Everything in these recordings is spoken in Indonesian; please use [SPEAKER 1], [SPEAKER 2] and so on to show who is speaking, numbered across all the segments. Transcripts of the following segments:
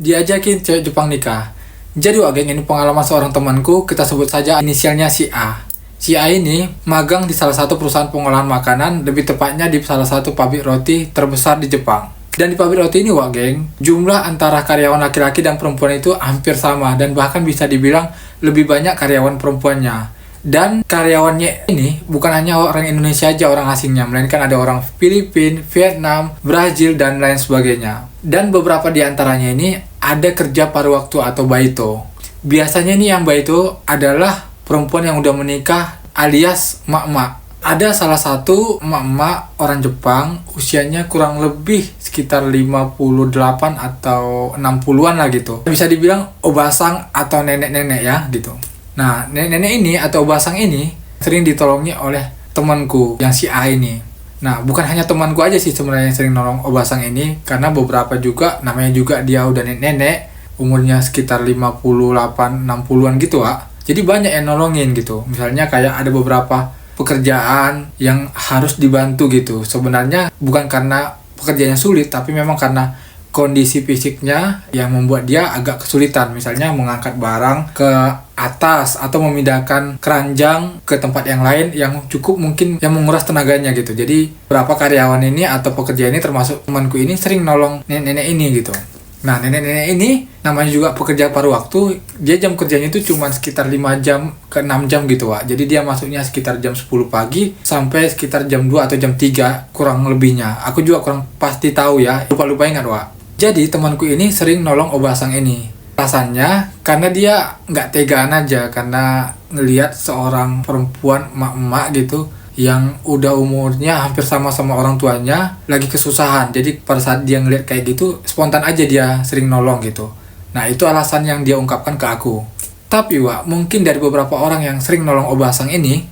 [SPEAKER 1] Diajakin cewek Jepang nikah. Jadi geng, ini pengalaman seorang temanku, kita sebut saja inisialnya si A. Si A ini magang di salah satu perusahaan pengolahan makanan, lebih tepatnya di salah satu pabrik roti terbesar di Jepang. Dan di pabrik roti ini geng, jumlah antara karyawan laki-laki dan perempuan itu hampir sama, dan bahkan bisa dibilang lebih banyak karyawan perempuannya. Dan karyawannya ini bukan hanya orang Indonesia aja, orang asingnya, melainkan ada orang Filipina, Vietnam, Brazil, dan lain sebagainya. Dan beberapa di antaranya ini ada kerja paruh waktu atau baito. Biasanya nih yang baito adalah perempuan yang udah menikah alias mak-mak. Ada salah satu mak-mak orang Jepang, usianya kurang lebih sekitar 58 atau 60-an lah gitu. Bisa dibilang obasang atau nenek-nenek ya gitu. Nah, nenek-nenek ini atau obasang ini sering ditolongi oleh temanku yang si A ini. Nah, bukan hanya temanku aja sih sebenarnya yang sering nolong obasang ini, karena beberapa juga, namanya juga dia udah nenek-nenek, umurnya sekitar 58, 60-an gitu, Wak. Jadi banyak yang nolongin gitu. Misalnya kayak ada beberapa pekerjaan yang harus dibantu gitu. Sebenarnya bukan karena pekerjaannya sulit, tapi memang karena kondisi fisiknya yang membuat dia agak kesulitan. Misalnya mengangkat barang ke atas atau memindahkan keranjang ke tempat yang lain yang cukup mungkin yang menguras tenaganya gitu. Jadi beberapa karyawan ini atau pekerja ini termasuk temanku ini sering nolong nenek-nenek ini gitu. Nah, nenek-nenek ini namanya juga pekerja paruh waktu. Dia jam kerjanya itu cuma sekitar 5 jam ke 6 jam gitu, Wak. Jadi dia masuknya sekitar jam 10 pagi sampai sekitar jam 2 atau jam 3 kurang lebihnya. Aku juga kurang pasti tahu ya. Lupa-lupa ingat, Wak. Jadi temanku ini sering nolong obasang ini. Alasannya karena dia nggak tegaan aja, karena ngelihat seorang perempuan emak-emak gitu yang udah umurnya hampir sama orang tuanya lagi kesusahan. Jadi pada saat dia ngelihat kayak gitu, spontan aja dia sering nolong gitu. Nah, itu alasan yang dia ungkapkan ke aku. Tapi Wak, mungkin dari beberapa orang yang sering nolong obasang ini,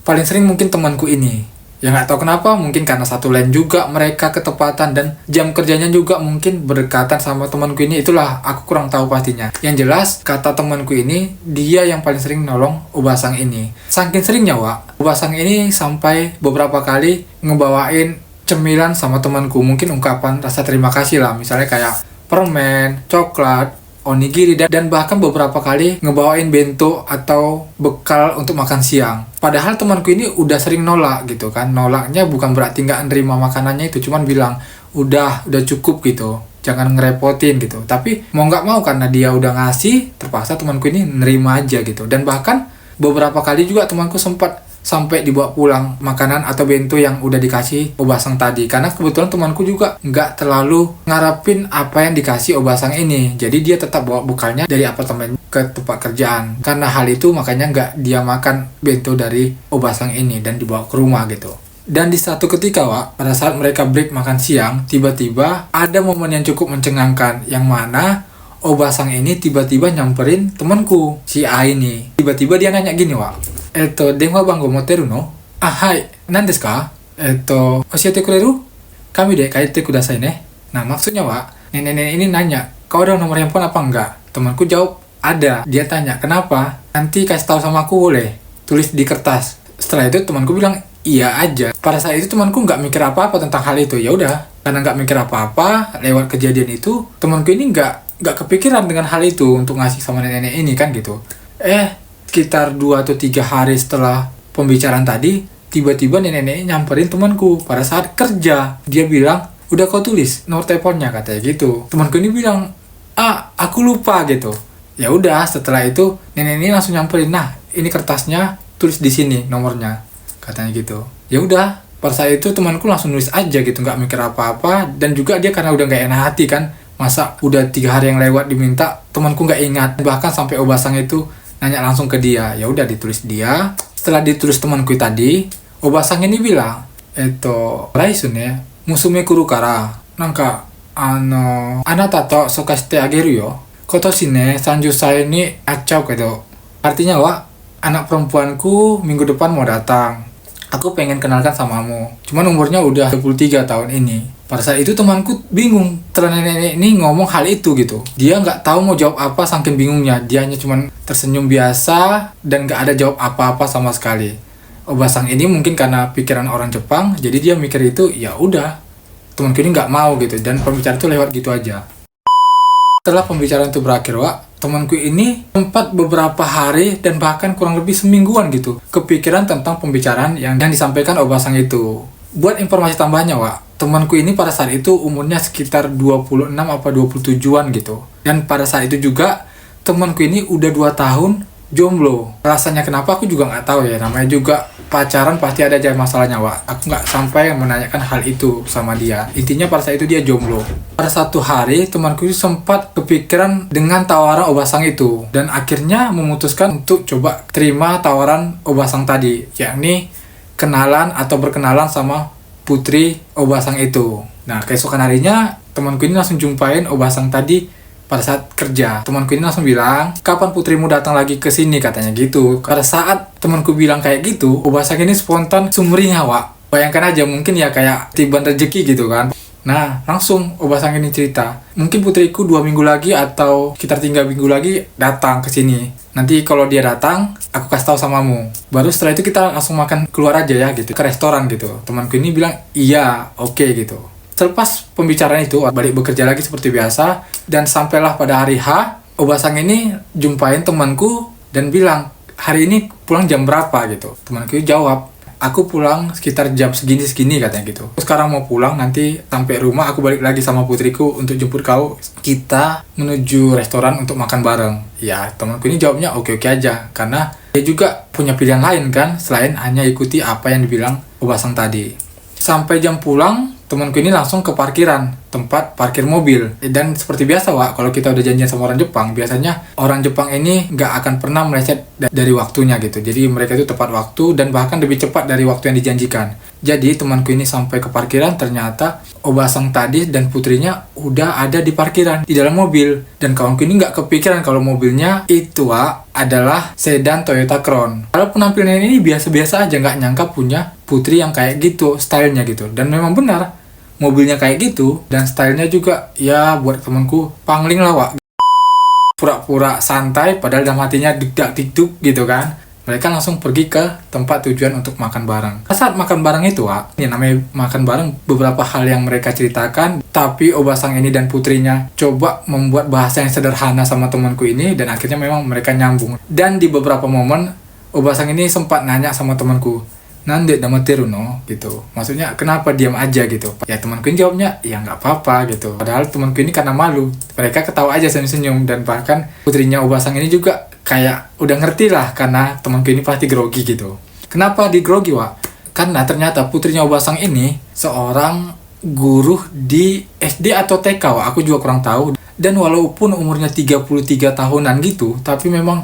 [SPEAKER 1] paling sering mungkin temanku ini. Ya nggak tahu kenapa, mungkin karena satu lain juga mereka ketepatan dan jam kerjanya juga mungkin berdekatan sama temanku ini. Itulah, aku kurang tahu pastinya. Yang jelas, kata temanku ini, dia yang paling sering nolong obasang ini. Saking seringnya, Wak, obasang ini sampai beberapa kali ngebawain cemilan sama temanku. Mungkin ungkapan rasa terima kasih lah, misalnya kayak permen, coklat, onigiri, dan bahkan beberapa kali ngebawain bento atau bekal untuk makan siang. Padahal temanku ini udah sering nolak gitu kan. Nolaknya bukan berarti nggak nerima makanannya itu, cuman bilang udah cukup gitu, jangan ngerepotin gitu. Tapi mau nggak mau karena dia udah ngasih, terpaksa temanku ini nerima aja gitu. Dan bahkan beberapa kali juga temanku sempat sampai dibawa pulang makanan atau bento yang udah dikasih obasang tadi, karena kebetulan temanku juga nggak terlalu ngarapin apa yang dikasih obasang ini. Jadi dia tetap bawa bekalnya dari apartemen ke tempat kerjaan. Karena hal itu makanya nggak dia makan bento dari obasang ini dan dibawa ke rumah gitu. Dan di satu ketika, Wak, pada saat mereka break makan siang, tiba-tiba ada momen yang cukup mencengangkan, yang mana obasang ini tiba-tiba nyamperin temanku si A ini. Tiba-tiba dia nanya gini, Wak, 電話番号持ってるの? あ、はい。何ですか? 教えてくれる? Kami deh, 帰ってくださいね. Nah, maksudnya, Wak, nenek-nenek ini nanya, kau ada nomor handphone apa enggak? Temanku jawab, ada. Dia tanya, kenapa? Nanti kasih tahu sama aku boleh? Tulis di kertas. Setelah itu temanku bilang, iya aja. Pada saat itu temanku nggak mikir apa-apa tentang hal itu. Ya udah, karena nggak mikir apa-apa, lewat kejadian itu, temanku ini nggak kepikiran dengan hal itu untuk ngasih sama nenek-nenek ini kan gitu. Sekitar 2 atau 3 hari setelah pembicaraan tadi, tiba-tiba nenek-nenek nyamperin temanku pada saat kerja. Dia bilang, udah kau tulis nomor teleponnya, katanya gitu. Temanku ini bilang, aku lupa gitu. Ya udah, setelah itu nenek ini langsung nyamperin, nah ini kertasnya, tulis di sini nomornya, katanya gitu. Ya udah, pada saat itu temanku langsung nulis aja gitu, nggak mikir apa-apa. Dan juga dia karena udah nggak enak hati kan, masa udah 3 hari yang lewat diminta, temanku nggak ingat. Bahkan sampai obasang itu nanya langsung ke dia. Ya udah, ditulis dia. Setelah ditulis temanku tadi, obasang ini bilang, laisu ne musume kuru kara nanka anata to soka shite ageru yo. Kotoshi ne 30 sai ni achau kedo. Artinya, Wak, anak perempuanku minggu depan mau datang. Aku pengen kenalkan samamu. Cuman umurnya udah 23 tahun ini. Pada saat itu temanku bingung, karena nenek ini ngomong hal itu gitu. Dia nggak tahu mau jawab apa, saking bingungnya. Dia hanya cuman tersenyum biasa dan nggak ada jawab apa-apa sama sekali. Obasang ini mungkin karena pikiran orang Jepang, jadi dia mikir itu ya udah. Temanku ini nggak mau gitu, dan pembicaraan itu lewat gitu aja. Setelah pembicaraan itu berakhir, Wak, temanku ini sempat beberapa hari dan bahkan kurang lebih semingguan gitu kepikiran tentang pembicaraan yang disampaikan Obasang itu. Buat informasi tambahnya, Wak, temanku ini pada saat itu umurnya sekitar 26 apa 27-an gitu. Dan pada saat itu juga temanku ini udah 2 tahun jomblo. Rasanya kenapa aku juga nggak tahu ya, namanya juga pacaran pasti ada aja masalahnya, Wak. Aku nggak sampai menanyakan hal itu sama dia. Intinya pada saat itu dia jomblo. Pada satu hari temanku itu sempat kepikiran dengan tawaran Obasang itu dan akhirnya memutuskan untuk coba terima tawaran Obasang tadi, yakni kenalan atau berkenalan sama putri Obasang itu. Nah, keesokan harinya temanku ini langsung jumpain Obasang tadi pada saat kerja. Temanku ini langsung bilang, kapan putrimu datang lagi ke sini, katanya gitu. Pada saat temanku bilang kayak gitu, Obasang ini spontan sumringah, Wak. Bayangkan aja, mungkin ya kayak tiban rezeki gitu kan. Nah, langsung Obasang ini cerita, mungkin putriku 2 minggu lagi atau sekitar 3 minggu lagi datang ke sini. Nanti kalau dia datang, aku kasih tahu samamu. Baru setelah itu kita langsung makan keluar aja ya gitu, ke restoran gitu. Temanku ini bilang, iya, oke gitu. Selepas pembicaraan itu, balik bekerja lagi seperti biasa, dan sampailah pada hari H, Obasang ini jumpain temanku dan bilang, hari ini pulang jam berapa gitu. Temanku jawab, aku pulang sekitar jam segini-segini katanya gitu. Sekarang mau pulang, nanti sampai rumah aku balik lagi sama putriku untuk jemput kau. Kita menuju restoran untuk makan bareng. Ya, temanku ini jawabnya oke-oke aja, karena dia juga punya pilihan lain kan, selain hanya ikuti apa yang dibilang Obasang tadi. Sampai jam pulang, temanku ini langsung ke parkiran, tempat parkir mobil. Dan seperti biasa, Wak, kalau kita udah janjian sama orang Jepang, biasanya orang Jepang ini nggak akan pernah meleset dari waktunya gitu. Jadi mereka itu tepat waktu dan bahkan lebih cepat dari waktu yang dijanjikan. Jadi temanku ini sampai ke parkiran, ternyata Obasang tadi dan putrinya udah ada di parkiran, di dalam mobil. Dan kawanku ini nggak kepikiran kalau mobilnya itu, Wak, adalah sedan Toyota Crown. Kalau penampilannya ini biasa-biasa aja, nggak nyangka punya putri yang kayak gitu, stylenya gitu. Dan memang benar, mobilnya kayak gitu, dan stylenya juga, ya buat temanku, pangling lah, Wak. Pura-pura santai, padahal dalam hatinya dikdak-dikduk gitu kan. Mereka langsung pergi ke tempat tujuan untuk makan bareng. Saat makan bareng itu, Wak, ini namanya makan bareng, beberapa hal yang mereka ceritakan, tapi Obasang ini dan putrinya coba membuat bahasa yang sederhana sama temanku ini, dan akhirnya memang mereka nyambung. Dan di beberapa momen, Obasang ini sempat nanya sama temanku, "Nande damateru no?" gitu. Maksudnya, kenapa diam aja gitu. Ya temanku ini jawabnya, ya nggak apa-apa gitu. Padahal temanku ini karena malu. Mereka ketawa aja senyum-senyum, dan bahkan putrinya Obasang ini juga kayak udah ngerti lah, karena temanku ini pasti grogi gitu. Kenapa di grogi, Wak? Karena ternyata putrinya Obasang ini seorang guru di SD atau TK, Wak. Aku juga kurang tahu. Dan walaupun umurnya 33 tahunan gitu, tapi memang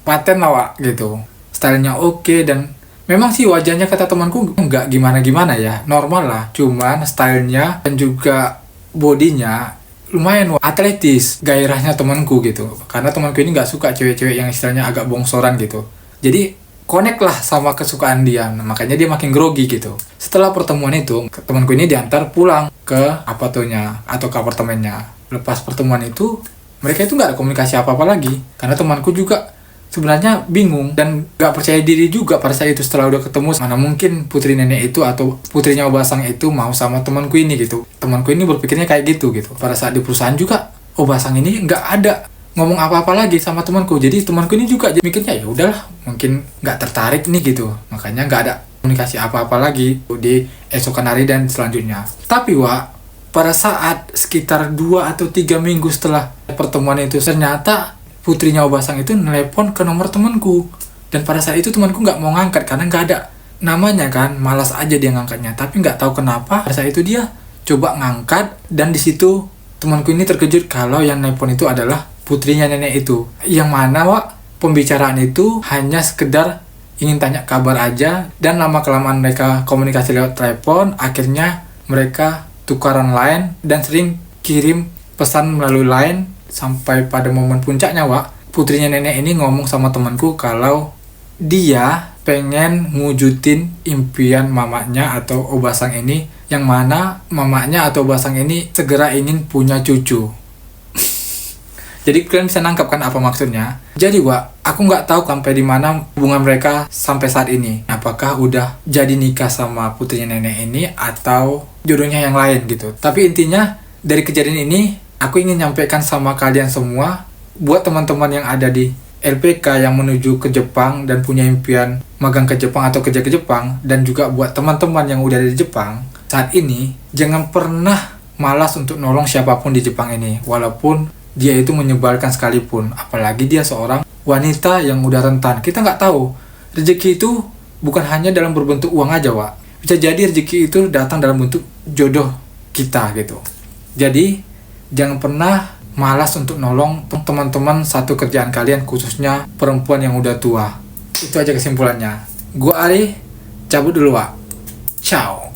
[SPEAKER 1] paten lah, Wak, gitu. Stylenya oke, dan memang sih wajahnya kata temanku nggak gimana-gimana ya, normal lah. Cuman stylenya dan juga bodinya lumayan atletis, gairahnya temanku gitu. Karena temanku ini nggak suka cewek-cewek yang istilahnya agak bongsoran gitu. Jadi connect lah sama kesukaan dia. Nah, makanya dia makin grogi gitu. Setelah pertemuan itu, temanku ini diantar pulang ke apartonya atau ke apartemennya. Lepas pertemuan itu, mereka itu nggak ada komunikasi apa-apa lagi. Karena temanku juga sebenarnya bingung dan gak percaya diri juga pada saat itu. Setelah udah ketemu, mana mungkin putri nenek itu atau putrinya Obasang itu mau sama temanku ini gitu. Temanku ini berpikirnya kayak gitu. Pada saat di perusahaan juga, Obasang ini gak ada ngomong apa-apa lagi sama temanku. Jadi temanku ini juga mikirnya, ya udahlah, mungkin gak tertarik nih gitu. Makanya gak ada komunikasi apa-apa lagi di esokan hari dan selanjutnya. Tapi, Wak, pada saat sekitar 2 atau 3 minggu setelah pertemuan itu, ternyata putrinya Obasang itu nelpon ke nomor temanku. Dan pada saat itu temanku nggak mau ngangkat karena nggak ada namanya kan, malas aja dia ngangkatnya. Tapi nggak tahu kenapa pada saat itu dia coba ngangkat, dan di situ temanku ini terkejut kalau yang nelpon itu adalah putrinya nenek itu. Yang mana, Wak, pembicaraan itu hanya sekedar ingin tanya kabar aja, dan lama-kelamaan mereka komunikasi lewat telepon, akhirnya mereka tukaran line dan sering kirim pesan melalui line. Sampai pada momen puncaknya, Wak, putrinya nenek ini ngomong sama temanku kalau dia pengen ngwujudin impian mamanya atau Obasang ini, yang mana mamanya atau Obasang ini segera ingin punya cucu. Jadi kalian bisa nangkap kan apa maksudnya? Jadi, Wak, aku nggak tahu sampai di mana hubungan mereka sampai saat ini. Apakah udah jadi nikah sama putrinya nenek ini atau jodohnya yang lain gitu. Tapi intinya dari kejadian ini aku ingin nyampaikan sama kalian semua, buat teman-teman yang ada di LPK yang menuju ke Jepang dan punya impian magang ke Jepang atau kerja ke Jepang, dan juga buat teman-teman yang udah ada di Jepang, saat ini jangan pernah malas untuk nolong siapapun di Jepang ini, walaupun dia itu menyebalkan sekalipun, apalagi dia seorang wanita yang udah rentan. Kita nggak tahu, rezeki itu bukan hanya dalam berbentuk uang aja, Wak. Bisa jadi rezeki itu datang dalam bentuk jodoh kita gitu. Jadi jangan pernah malas untuk nolong teman-teman satu kerjaan kalian, khususnya perempuan yang udah tua. Itu aja kesimpulannya. Gua Ari, cabut dulu, Wak. Ciao.